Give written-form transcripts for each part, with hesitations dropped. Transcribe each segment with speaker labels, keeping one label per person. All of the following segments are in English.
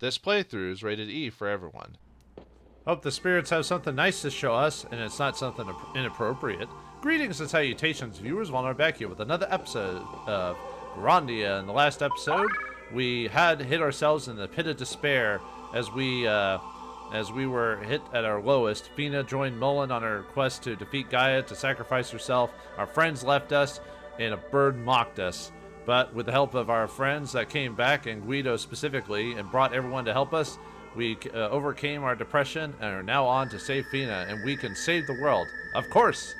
Speaker 1: This playthrough is rated E for everyone. Hope the spirits have something nice to show us, and it's not something inappropriate. Greetings and salutations, viewers. Wauldemare back here with another episode of Grandia. In the last episode, we had hit ourselves in the pit of despair as we were hit at our lowest. Fina joined Mullen on her quest to defeat Gaia, to sacrifice herself. Our friends left us, and a bird mocked us. But with the help of our friends that came back, and Guido specifically, and brought everyone to help us, we overcame our depression and are now on to save Fina, and we can save the world. Of course!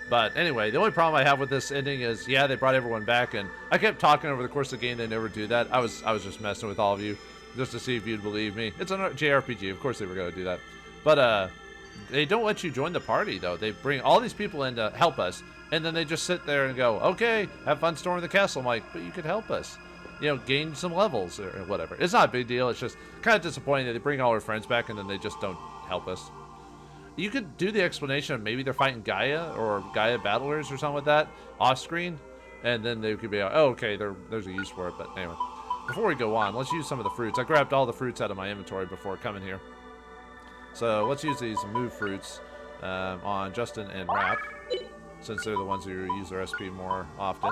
Speaker 1: But anyway, the only problem I have with this ending is, yeah, they brought everyone back, and I kept talking over the course of the game. They never do that. I was just messing with all of you, just to see if you'd believe me. It's a JRPG. Of course they were going to do that. But they don't let you join the party, though. They bring all these people in to help us, and then they just sit there and go, okay, have fun storming the castle. I'm like, but you could help us. You know, gain some levels or whatever. It's not a big deal. It's just kind of disappointing that they bring all our friends back and then they just don't help us. You could do the explanation of maybe they're fighting Gaia or Gaia battlers or something like that off screen, and then they could be like, oh, okay, there's a use for it. But anyway, before we go on, let's use some of the fruits. I grabbed all the fruits out of my inventory before coming here. So let's use these move fruits on Justin and Rap, since they're the ones who use their SP more often.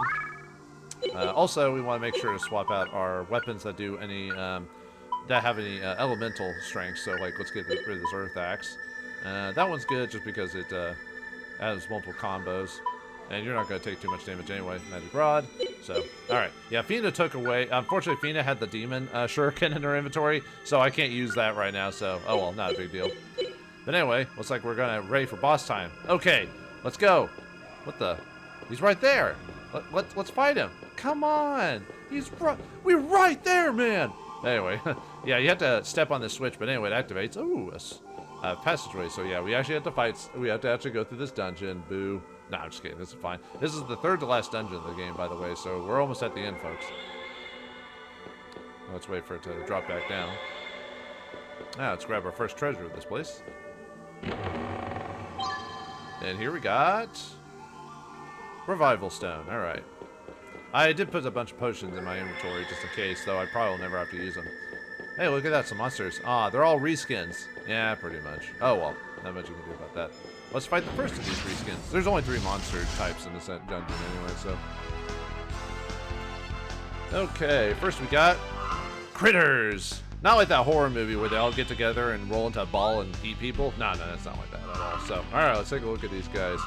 Speaker 1: Also, we want to make sure to swap out our weapons that do any that have any elemental strength. So, like, let's get rid of this Earth Axe. That one's good just because it has multiple combos, and you're not going to take too much damage anyway. Magic Rod. So, all right, yeah. Fina took away. Unfortunately, Fina had the demon shuriken in her inventory, so I can't use that right now. So, oh well, not a big deal. But anyway, looks like we're gonna ready for boss time. Okay, let's go. What the? He's right there. Let's fight him. Come on. He's right. We're right there, man. Anyway, yeah, you have to step on this switch, but anyway, it activates. Ooh, a passageway. So yeah, we actually have to fight. We have to actually go through this dungeon. Boo. Nah, I'm just kidding. This is fine. This is the third to last dungeon of the game, by the way. So we're almost at the end, folks. Let's wait for it to drop back down. Now let's grab our first treasure of this place. And here we got Revival Stone. All right. I did put a bunch of potions in my inventory just in case, though I probably will never have to use them. Hey, look at that, some monsters. Ah, they're all reskins. Yeah, pretty much. Oh, well, not much you can do about that. Let's fight the first of these reskins. There's only 3 monster types in this dungeon anyway, so. Okay, first we got Critters. Not like that horror movie where they all get together and roll into a ball and eat people. No, that's not like that at all. So, alright, let's take a look at these guys.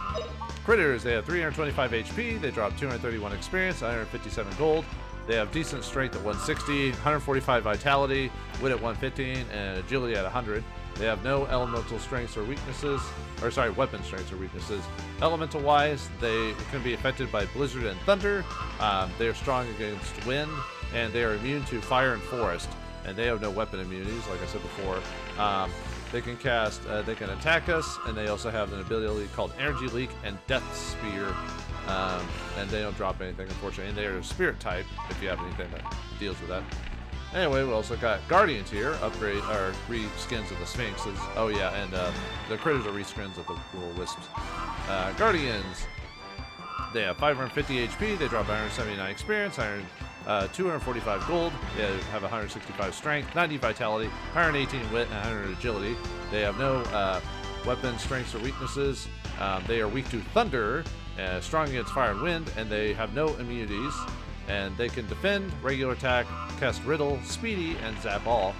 Speaker 1: Critters, they have 325 HP, they drop 231 experience, 157 gold. They have decent strength at 160, 145 vitality, wit at 115, and agility at 100. They have no elemental strengths or weaknesses, or sorry, weapon strengths or weaknesses. Elemental-wise, they can be affected by blizzard and thunder. They are strong against wind, and they are immune to fire and forest. And they have no weapon immunities, like I said before. They can cast, they can attack us, and they also have an ability called Energy Leak and Death Spear. And they don't drop anything, unfortunately. And they are a spirit type, if you have anything that deals with that. Anyway, we also got Guardians here, upgrade, or reskins of the Sphinxes. Oh yeah, and the Critters are reskins of the little Wisps. Guardians, they have 550 HP, they drop 179 experience, 245 gold, they have 165 strength, 90 vitality, 118 wit, and 100 agility. They have no weapon strengths or weaknesses. They are weak to thunder, strong against fire and wind, and they have no immunities. And they can defend, regular attack, cast riddle, speedy, and zap all.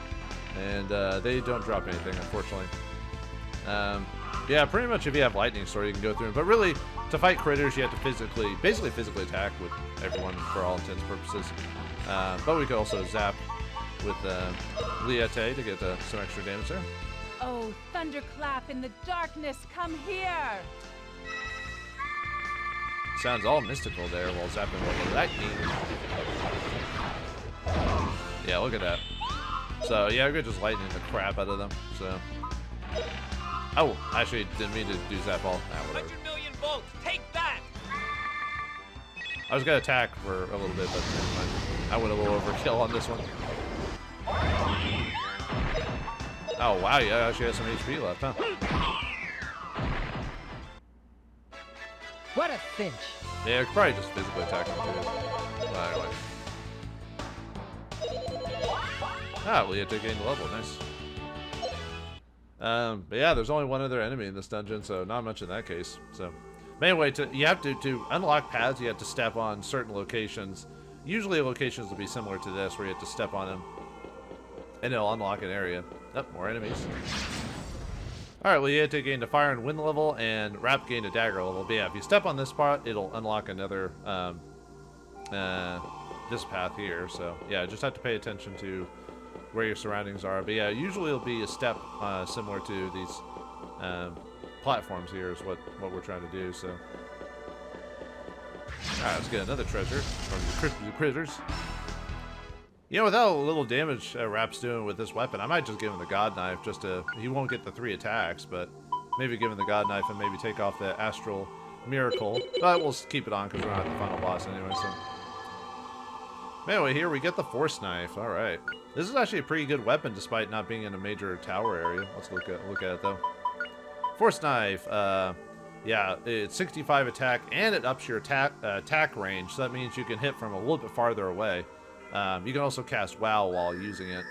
Speaker 1: And they don't drop anything, unfortunately. Yeah, pretty much if you have lightning sword, you can go through them. But really, to fight critters, you have to basically physically attack with everyone for all intents and purposes. But we could also zap with Liete to get some extra damage there.
Speaker 2: Oh, thunderclap in the darkness, come here!
Speaker 1: Sounds all mystical there while zapping with lightning. Yeah, look at that. So, yeah, we could just lightning the crap out of them. So. Oh, actually, didn't mean to do zap all. Nah, whatever.
Speaker 3: 100 million volts, take that!
Speaker 1: I was gonna attack for a little bit, but never mind. I went a little overkill on this one. Oh, wow, yeah, actually has some HP left, huh?
Speaker 4: What a cinch!
Speaker 1: Yeah, probably just physically attacking too. Anyway. Ah, we had to gain the level. Nice. But yeah, there's only one other enemy in this dungeon, so not much in that case. So, but anyway, you have to unlock paths. You have to step on certain locations. Usually, locations will be similar to this, where you have to step on them, and it'll unlock an area. Oh, more enemies. All right, well, you have to gain the fire and wind level, and wrap gain a dagger level. But yeah, if you step on this spot, it'll unlock another this path here. So yeah, just have to pay attention to where your surroundings are. But yeah, usually it'll be a step similar to these platforms here is what we're trying to do. So alright, let's get another treasure from the critters. You know, without a little damage Rap's doing with this weapon, I might just give him the God Knife just to... He won't get the 3 attacks, but maybe give him the God Knife and maybe take off the Astral Miracle. But we'll keep it on because we're not at the final boss anyway, so... Anyway, here we get the Force Knife. Alright. This is actually a pretty good weapon despite not being in a major tower area. Let's look at it, though. Force Knife. Yeah, it's 65 attack, and it ups your attack range, so that means you can hit from a little bit farther away. You can also cast WoW while using it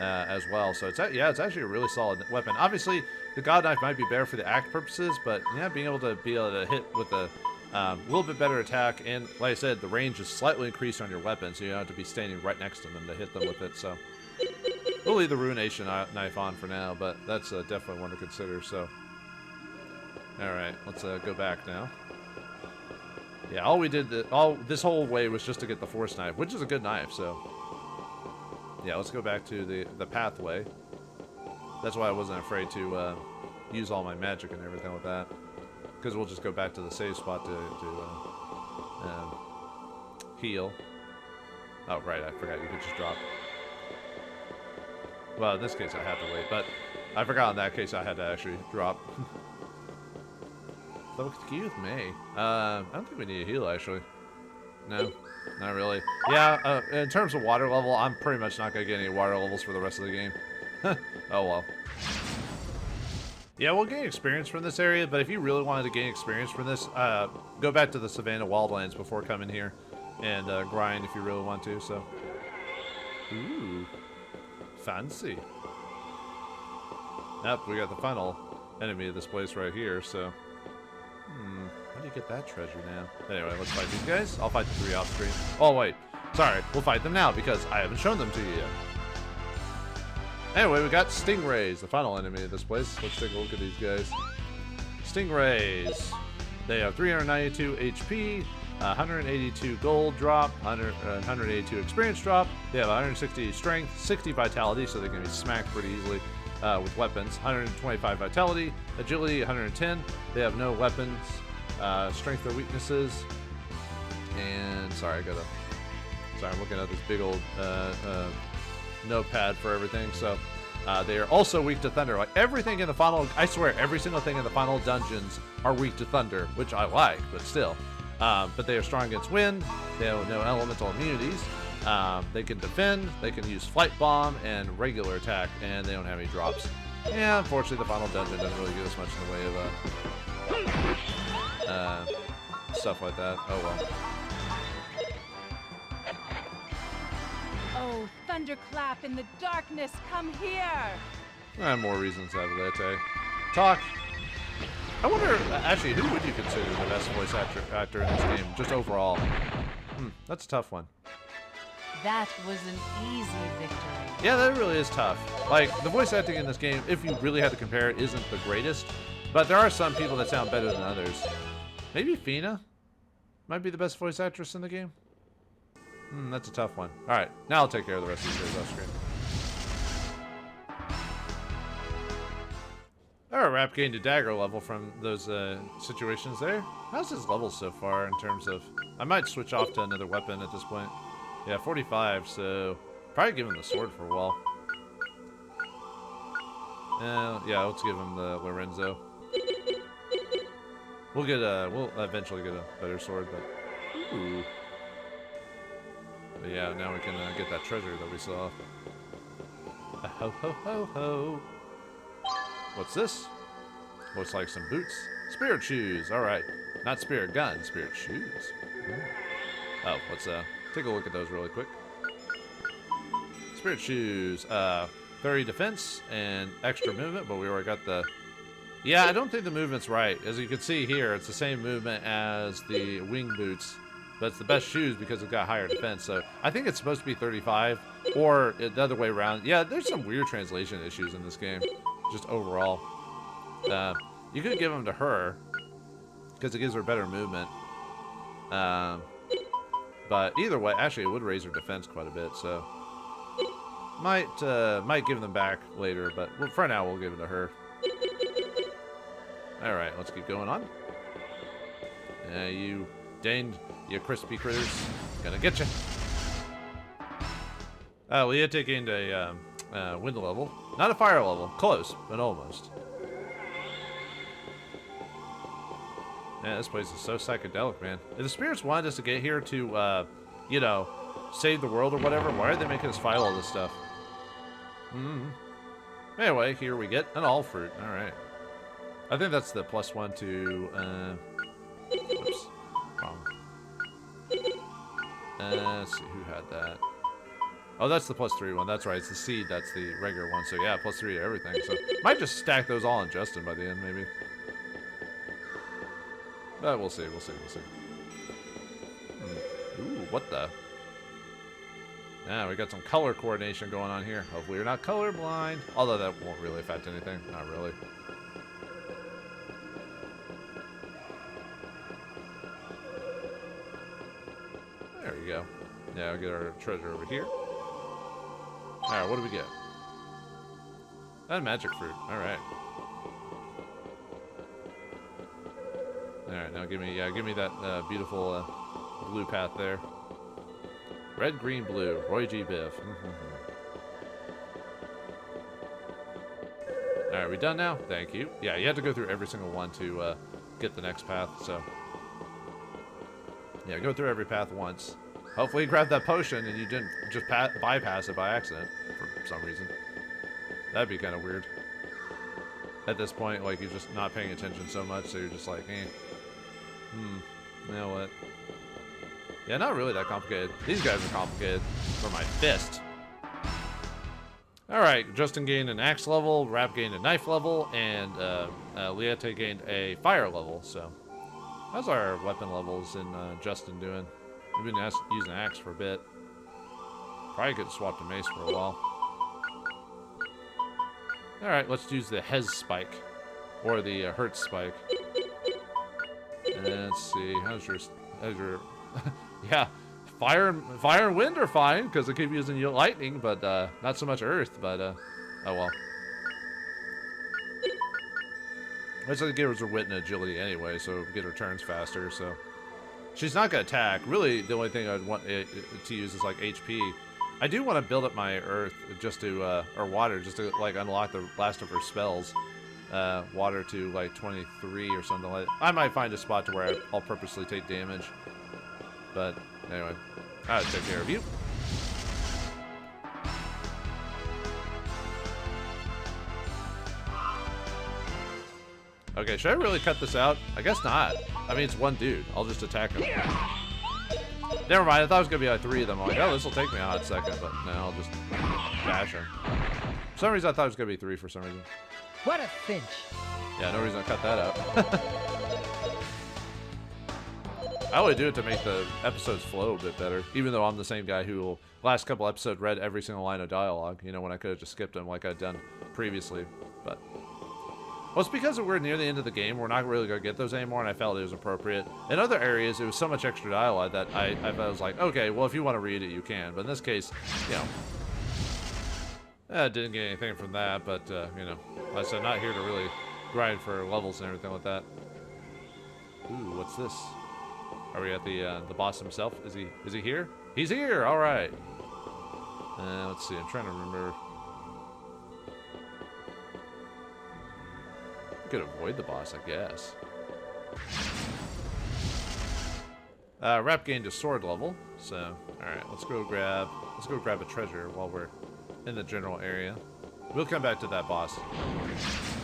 Speaker 1: as well. So it's actually a really solid weapon. Obviously, the God Knife might be better for the act purposes, but yeah, being able to hit with a little bit better attack, and like I said, the range is slightly increased on your weapon, so you don't have to be standing right next to them to hit them with it. So we'll leave the Ruination Knife on for now, but that's definitely one to consider. So all right, let's go back now. Yeah, all we did, this whole way was just to get the Force Knife, which is a good knife, so... Yeah, let's go back to the pathway. That's why I wasn't afraid to use all my magic and everything with that. Because we'll just go back to the save spot to heal. Oh, right, I forgot you could just drop. Well, in this case I have to wait, but I forgot in that case I had to actually drop. Level key with May. I don't think we need a heal, actually. No, not really. Yeah, in terms of water level, I'm pretty much not going to get any water levels for the rest of the game. Oh, well. Yeah, we'll gain experience from this area, but if you really wanted to gain experience from this, go back to the Savannah Wildlands before coming here and grind if you really want to, so. Ooh. Fancy. Yep, we got the final enemy of this place right here, so. How do you get that treasure now? Anyway, let's fight these guys. I'll fight the 3 off screen. Oh, wait. Sorry. We'll fight them now because I haven't shown them to you yet. Anyway, we got Stingrays, the final enemy of this place. Let's take a look at these guys. Stingrays. They have 392 HP, 182 gold drop, 182 experience drop. They have 160 strength, 60 vitality, so they can be smacked pretty easily. With weapons, 125 vitality, agility 110. They have no weapons, strength or weaknesses, and I'm looking at this big old notepad for everything. So they are also weak to thunder. Like everything in the final, I swear, every single thing in the final dungeons are weak to thunder, which I like, but still. But they are strong against wind. They have no elemental immunities. They can defend, they can use Flight Bomb and regular attack, and they don't have any drops. Yeah, unfortunately the final dungeon doesn't really give us much in the way of stuff like that. Oh well.
Speaker 2: Oh, thunderclap in the darkness, come here!
Speaker 1: More reasons to have Lete. Talk. I wonder, actually, who would you consider the best voice actor in this game, just overall? That's a tough one.
Speaker 2: That was an easy victory.
Speaker 1: Yeah, that really is tough. Like, the voice acting in this game, if you really had to compare it, isn't the greatest. But there are some people that sound better than others. Maybe Fina might be the best voice actress in the game. That's a tough one. Alright, now I'll take care of the rest of these guys off screen. Alright, Rap gained a dagger level from those situations there. How's his level so far in terms of... I might switch off to another weapon at this point. Yeah, 45, so probably give him the sword for a while. Yeah, let's give him the Lorenzo. We'll eventually get a better sword, but ooh. But yeah, now we can get that treasure that we saw. Ho ho ho ho. What's this? Looks like some boots. Spirit shoes. All right, not spirit gun, spirit shoes. Oh, let's take a look at those really quick. Spirit Shoes. 30 defense and extra movement, but we already got the... Yeah, I don't think the movement's right. As you can see here, it's the same movement as the wing boots, but it's the best shoes because it's got higher defense. So I think it's supposed to be 35, or the other way around. Yeah, there's some weird translation issues in this game, just overall. You could give them to her, because it gives her better movement. But either way, actually, it would raise her defense quite a bit, so... Might give them back later, but for now, we'll give it to her. Alright, let's keep going on. You danged, you crispy critters. Gonna get you. Leah taking a wind level. Not a fire level. Close, but almost. Yeah, this place is so psychedelic, man. If the spirits wanted us to get here to, you know, save the world or whatever, why are they making us fight all this stuff? Anyway, here we get an all fruit. Alright. I think that's the +1 to, whoops. Wrong. Let's see, who had that? Oh, that's the +3 one. That's right, it's the seed, that's the regular one. So yeah, +3 to everything. So might just stack those all on Justin by the end, maybe. But we'll see, we'll see, we'll see. Ooh, what the? Yeah, we got some color coordination going on here. Hopefully you're not colorblind. Although that won't really affect anything. Not really. There we go. Yeah, I'll get our treasure over here. Alright, what do we get? A magic fruit. Alright. Alright, now give me that beautiful blue path there. Red, green, blue. Roy G. Biv. Alright, we done now? Thank you. Yeah, you have to go through every single one to get the next path, so... Yeah, go through every path once. Hopefully you grabbed that potion and you didn't just bypass it by accident for some reason. That'd be kind of weird. At this point, like, you're just not paying attention so much, so you're just like, eh. You know what? Yeah, not really that complicated. These guys are complicated for my fist. Alright, Justin gained an axe level, Rap gained a knife level, and Liete gained a fire level, so... How's our weapon levels in Justin doing? We've been using an axe for a bit. Probably could have swapped a mace for a while. Alright, let's use the Hez spike. Or the Hertz spike. And let's see, how's your yeah, fire and wind are fine, because I keep using lightning, but not so much earth, but oh well. Let's give her wit and agility anyway, so get her turns faster, so. She's not going to attack. Really, the only thing I'd want it to use is, like, HP. I do want to build up my earth just to, or water, just to, like, unlock the last of her spells. Water to, like, 23 or something like that. I might find a spot to where I'll purposely take damage. But, anyway. I'll take care of you. Okay, should I really cut this out? I guess not. I mean, it's one dude. I'll just attack him. Never mind, I thought it was going to be like 3 of them. I'm like, oh, this will take me a hot second, but no, I'll just bash him. For some reason, I thought it was going to be 3 for some reason.
Speaker 4: What a cinch.
Speaker 1: Yeah, no reason to cut that out. I only do it to make the episodes flow a bit better, even though I'm the same guy who will, last couple episodes, read every single line of dialogue, you know, when I could have just skipped them like I'd done previously, but... Well, it's because we're near the end of the game. We're not really going to get those anymore, and I felt it was appropriate. In other areas, it was so much extra dialogue that I was like, okay, well, if you want to read it, you can. But in this case, you know, didn't get anything from that. But, you know, like I said, not here to really grind for levels and everything like that. Ooh, what's this? Are we at the boss himself? Is he here? He's here! All right. Let's see. I'm trying to remember... Could avoid the boss, I guess. Rap gained a sword level, so alright, let's go grab a treasure while we're in the general area. We'll come back to that boss.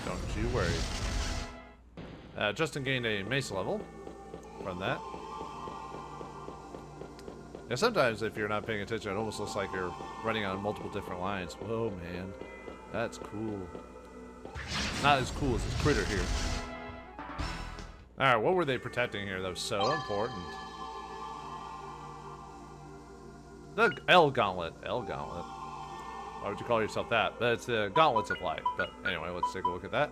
Speaker 1: Don't you worry. Justin gained a mace level from that. Yeah, sometimes if you're not paying attention, it almost looks like you're running on multiple different lines. Whoa, man. That's cool. Not as cool as this critter here. Alright, what were they protecting here that was so important? The L Gauntlet. L Gauntlet. Why would you call yourself that? But it's the Gauntlets of Light. But anyway, let's take a look at that.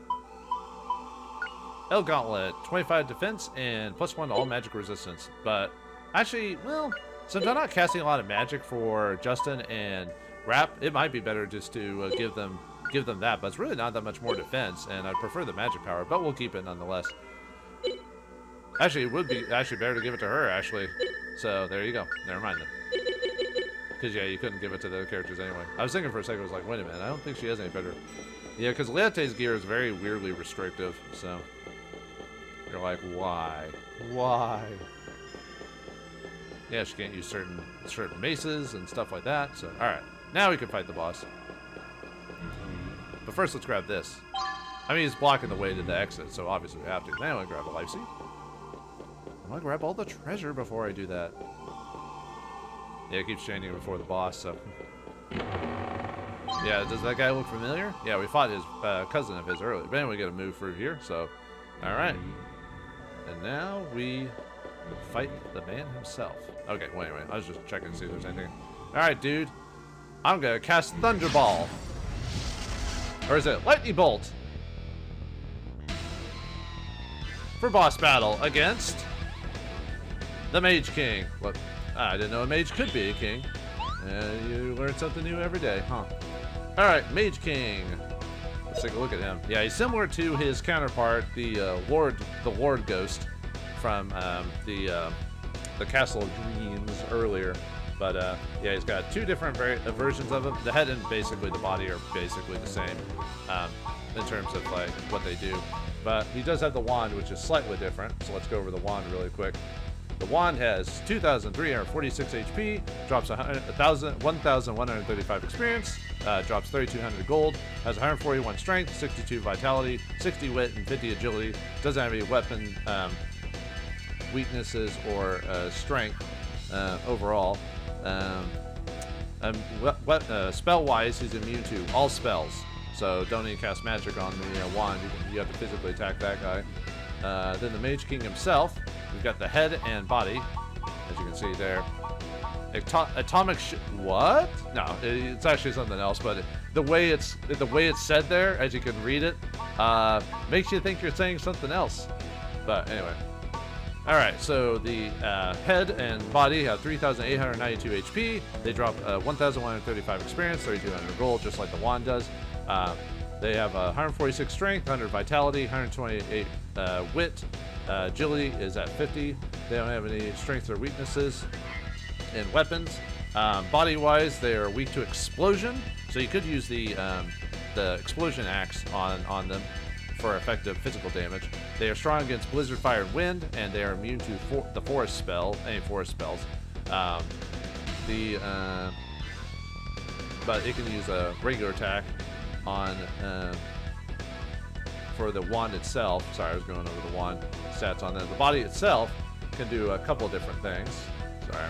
Speaker 1: L Gauntlet, 25 defense and +1 to all magic resistance. But actually, well, since I'm not casting a lot of magic for Justin and Rap, it might be better just to give them that. But it's really not that much more defense, and I prefer the magic power. But we'll keep it nonetheless. Actually, it would be actually better to give it to her. Actually, so there you go. Never mind then. Because yeah, you couldn't give it to the other characters anyway. I was thinking for a second, I was like, wait a minute, I don't think she has any better. Yeah, because Leate's gear is very weirdly restrictive. So you're like, why? Why? Yeah, she can't use certain maces and stuff like that. So, alright. Now we can fight the boss. But first, let's grab this. I mean, he's blocking the way to the exit, so obviously we have to. Now I grab a life seed. I'm gonna grab all the treasure before I do that. Yeah, it keeps changing before the boss, so... Yeah, does that guy look familiar? Yeah, we fought his cousin of his earlier. But anyway, we gotta move through here, so... Alright. And now we fight the man himself. Okay, well anyway, I was just checking to see if there's anything. Alright, dude. I'm gonna cast Thunderball. Or is it Lightning Bolt? For boss battle against the Mage King. What? I didn't know a mage could be a king. You learn something new every day, huh? Alright, Mage King. Let's take a look at him. Yeah, he's similar to his counterpart, the Lord Ghost from the Castle of Dreams earlier. But yeah, he's got two different versions of him. The head and basically the body are basically the same in terms of like what they do. But he does have the wand, which is slightly different. So let's go over the wand really quick. The wand has 2,346 HP, drops 1,135 experience, drops 3,200 gold, has 141 strength, 62 vitality, 60 wit, and 50 agility. Doesn't have any weapon weaknesses or strength overall. Spell-wise, he's immune to all spells, so don't need to cast magic on the wand. You have to physically attack that guy. Then the Mage King himself. We've got the head and body, as you can see there. What? No, it's actually something else. But the way it's said there, as you can read it, makes you think you're saying something else. But anyway, all right. So the head and body have 3,892 HP. They drop 1,135 experience, 3,200 gold, just like the wand does. They have 146 strength, 100 vitality, 128 wit. Agility is at 50. They don't have any strengths or weaknesses in weapons. Body-wise, they are weak to explosion, so you could use the explosion axe on them for effective physical damage. They are strong against blizzard, fire, and wind, and they are immune to the forest spell, any forest spells. But it can use a regular attack on for the wand itself. Sorry, I was going over the wand stats on that. The body itself can do a couple different things. Sorry,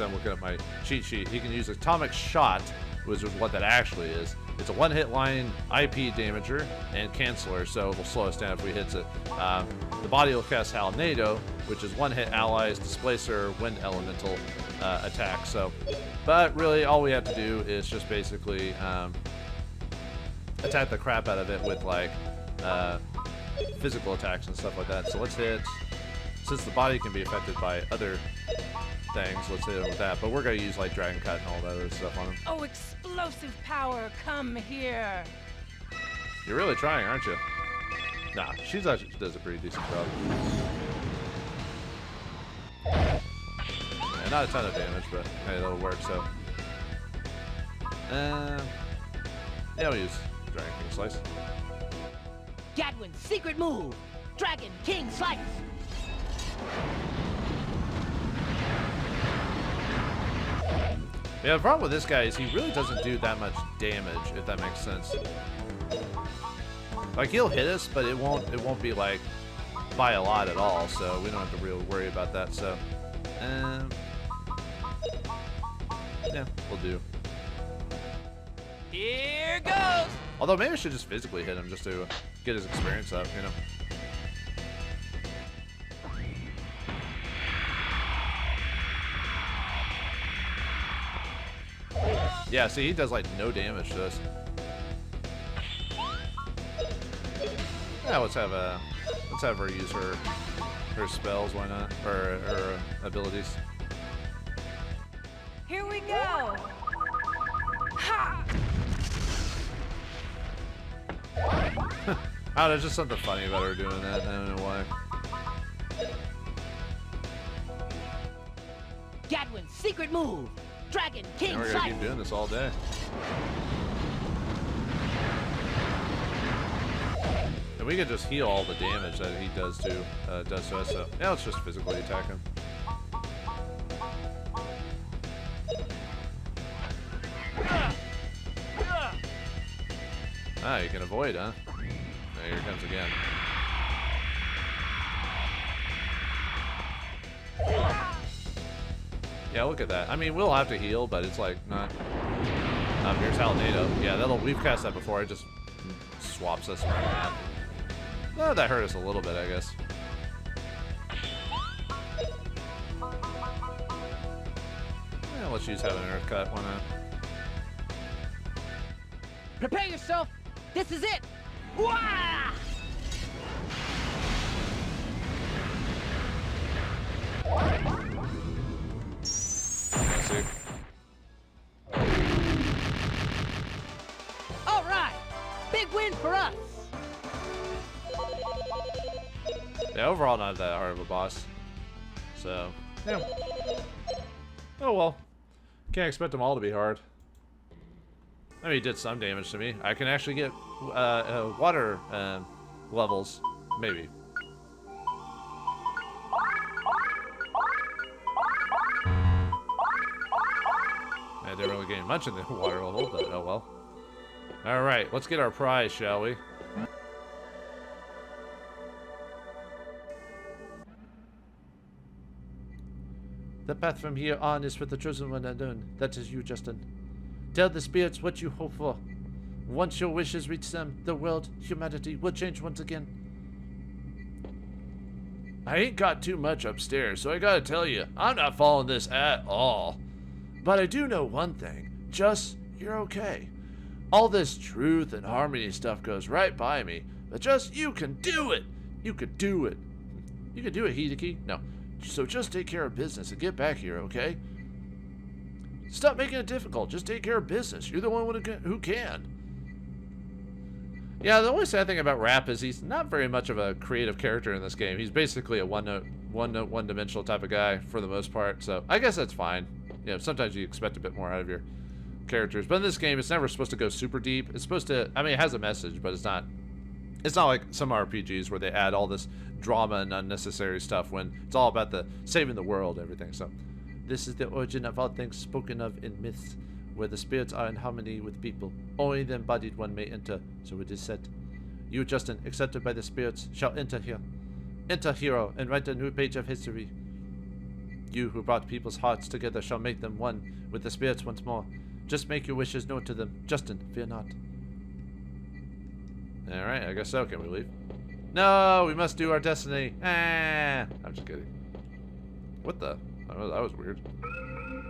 Speaker 1: I'm looking at my cheat sheet. He can use Atomic Shot, which is what that actually is. It's a one-hit line IP damager and canceller, so it'll slow us down if we hit it. The body will cast Halnado, which is one-hit allies, displacer, wind elemental attack. So, but really, all we have to do is just basically attack the crap out of it with like physical attacks and stuff like that. So let's hit, since the body can be affected by other things, let's hit it with that. But we're gonna use like Dragon Cut and all that other stuff on him.
Speaker 2: Oh, explosive power, come here.
Speaker 1: You're really trying, aren't you? Nah, she does a pretty decent job. Yeah, not a ton of damage, but hey, that'll work. So, yeah, we'll use Dragon King Slice.
Speaker 4: Gadwin's secret move, Dragon King Slice.
Speaker 1: Yeah, the problem with this guy is he really doesn't do that much damage, if that makes sense. Like, he'll hit us, but it won't be like by a lot at all, so we don't have to really worry about that. So, Yeah, we'll do.
Speaker 3: Here goes!
Speaker 1: Although maybe I should just physically hit him just to get his experience up, you know? Yeah, see, he does like no damage to us. Yeah, let's have her use her spells, why not? Or her abilities.
Speaker 2: Here we go. Ha!
Speaker 1: Oh, there's just something funny about her doing that. I don't know why.
Speaker 4: Gadwin's secret move. Dragon King
Speaker 1: And we're gonna
Speaker 4: Sight.
Speaker 1: keep doing this all day. And we can just heal all the damage that he does to us. So yeah, let's just physically attack him. Ah, you can avoid, huh? Yeah, here it comes again. Yeah, look at that. I mean, we'll have to heal, but it's like not. Here's Tornado. Yeah, we've cast that before. It just swaps us around the map. Oh, that hurt us a little bit, I guess. Yeah, let's use having an Earth Cut. Why not?
Speaker 4: Prepare yourself. This is it. Wah!
Speaker 1: See?
Speaker 4: All right. Big win for us.
Speaker 1: Yeah, overall not that hard of a boss. So, yeah. Oh well. Can't expect them all to be hard. I mean, he did some damage to me. I can actually get water levels, maybe. I didn't really gain much in the water level, but oh well. Alright, let's get our prize, shall we? The path from here on is for the chosen one alone. That is you, Justin. Tell the spirits what you hope for. Once your wishes reach them, the world, humanity, will change once again. I ain't got too much upstairs, so I gotta tell you, I'm not following this at all. But I do know one thing. Just, you're okay. All this truth and harmony stuff goes right by me. But just, you can do it. You could do it. You can do it, Hideki. No. So just take care of business and get back here, okay? Stop making it difficult. Just take care of business. You're the one who can. Yeah, the only sad thing about Rap is he's not very much of a creative character in this game. He's basically a one-dimensional type of guy for the most part. So I guess that's fine. You know, sometimes you expect a bit more out of your characters. But in this game, it's never supposed to go super deep. It's supposed to, I mean, it has a message, but it's not like some RPGs where they add all this drama and unnecessary stuff when it's all about the saving the world and everything. So this is the origin of all things spoken of in myths, where the spirits are in harmony with people. Only the embodied one may enter, so it is said. You, Justin, accepted by the spirits, shall enter here. Enter, hero, and write a new page of history. You who brought people's hearts together shall make them one with the spirits once more. Just make your wishes known to them. Justin, fear not. Alright, I guess so. Can we leave? No, we must do our destiny. Ah, I'm just kidding. What the? That was weird.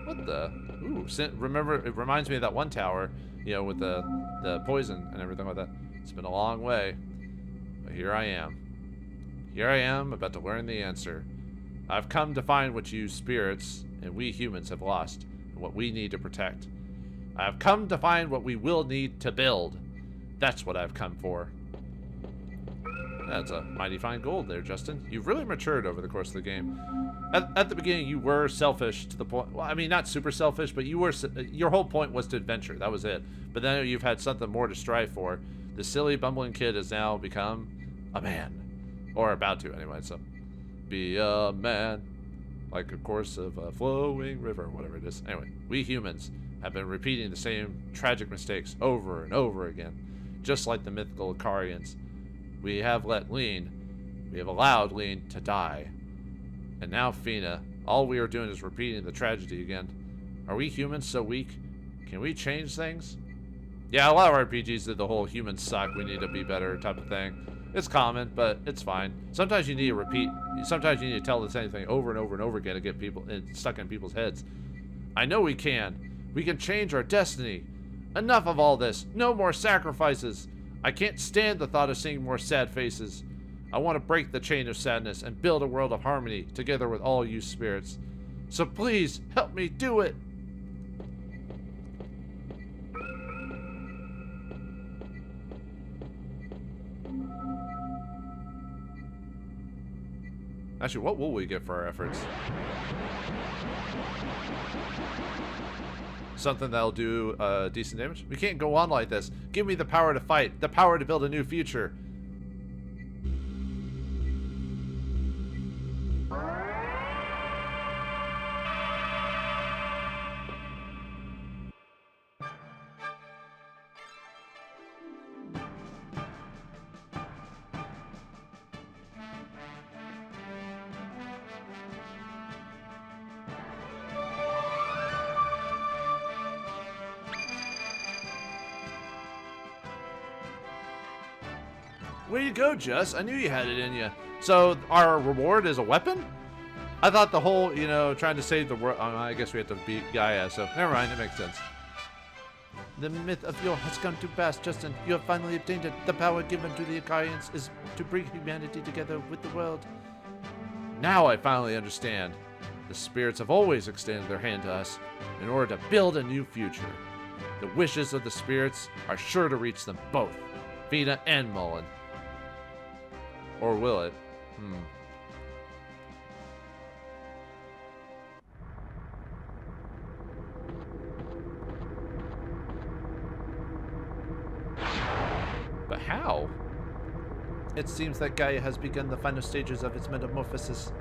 Speaker 1: What the? Ooh, remember, it reminds me of that one tower, you know, with the poison and everything like that. It's been a long way, but here I am. Here I am, about to learn the answer. I've come to find what you spirits and we humans have lost, and what we need to protect. I've come to find what we will need to build. That's what I've come for. That's a mighty fine goal there, Justin. You've really matured over the course of the game. At the beginning, you were selfish to the point. Well, I mean, not super selfish, but you were. Your whole point was to adventure. That was it. But then you've had something more to strive for. The silly, bumbling kid has now become a man, or about to anyway. So, be a man, like a course of a flowing river, whatever it is. Anyway, we humans have been repeating the same tragic mistakes over and over again, just like the mythical Ikarians. We have allowed Lean to die. And now, Fina, all we are doing is repeating the tragedy again. Are we humans so weak? Can we change things? Yeah, a lot of RPGs did the whole humans suck, we need to be better type of thing. It's common, but it's fine. Sometimes you need to repeat. Sometimes you need to tell the same thing over and over and over again to get people stuck in people's heads. I know we can. We can change our destiny. Enough of all this. No more sacrifices. I can't stand the thought of seeing more sad faces. I want to break the chain of sadness and build a world of harmony together with all you spirits. So please, help me do it. Actually, what will we get for our efforts? Something that'll do decent damage? We can't go on like this. Give me the power to fight, the power to build a new future. Way to go, Jess. I knew you had it in you. So our reward is a weapon? I thought the whole, you know, trying to save the world. I guess we have to beat Gaia, so never mind. It makes sense. The myth of Yor has come to pass, Justin. You have finally obtained it. The power given to the Gaians is to bring humanity together with the world. Now I finally understand. The spirits have always extended their hand to us in order to build a new future. The wishes of the spirits are sure to reach them both, Vina and Mullen. Or will it? But how? It seems that Gaia has begun the final stages of its metamorphosis.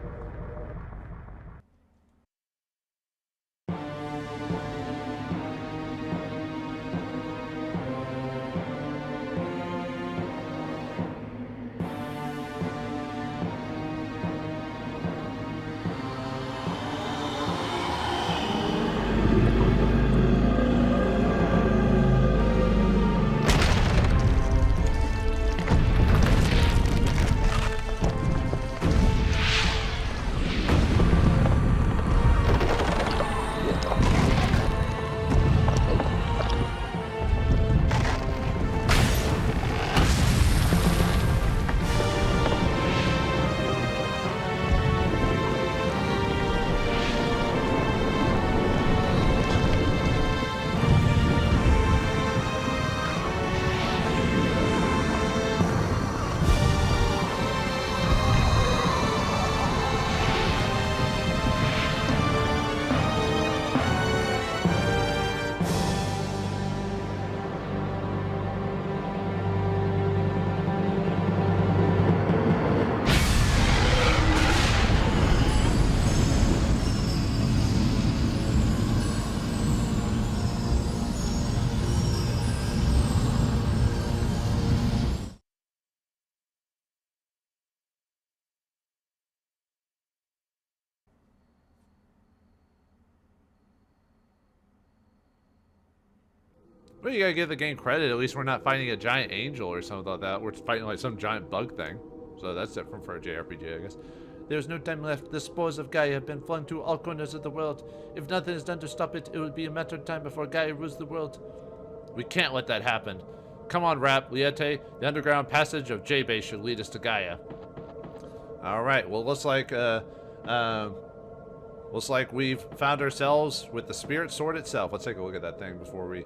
Speaker 1: Well, you gotta give the game credit. At least we're not fighting a giant angel or something like that. We're fighting like some giant bug thing. So that's different for a JRPG, I guess. There's no time left. The spores of Gaia have been flung to all corners of the world. If nothing is done to stop it, it will be a matter of time before Gaia rules the world. We can't let that happen. Come on, Rap, Liete. The underground passage of J-Base should lead us to Gaia. Alright, well, looks like we've found ourselves with the Spirit Sword itself. Let's take a look at that thing before we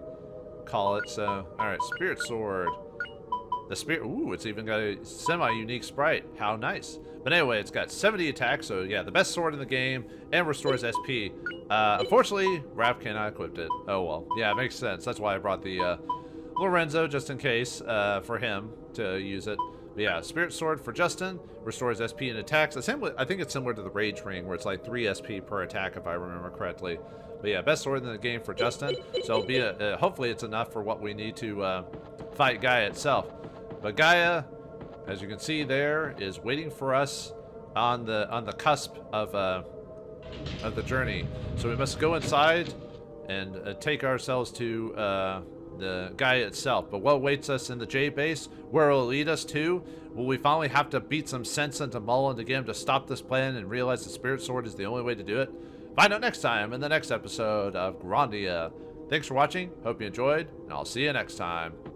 Speaker 1: call it. So, alright, Spirit Sword. The Spirit, ooh, it's even got a semi-unique sprite. How nice. But anyway, it's got 70 attacks, so yeah, the best sword in the game, and restores SP. Unfortunately, Raph cannot equip it. Oh well. Yeah, it makes sense. That's why I brought the Lorenzo, just in case, for him to use it. But yeah, Spirit Sword for Justin, restores SP and attacks. I think it's similar to the Rage Ring, where it's like 3 SP per attack, if I remember correctly. But yeah, best sword in the game for Justin. So it'll be hopefully it's enough for what we need to fight Gaia itself. But Gaia, as you can see there, is waiting for us on the cusp of the journey. So we must go inside and take ourselves to the Gaia itself. But what awaits us in the J base? Where will it lead us to? Will we finally have to beat some sense into Mullen to get him to stop this plan and realize the Spirit Sword is the only way to do it? Find out next time in the next episode of Grandia. Thanks for watching. Hope you enjoyed, and I'll see you next time.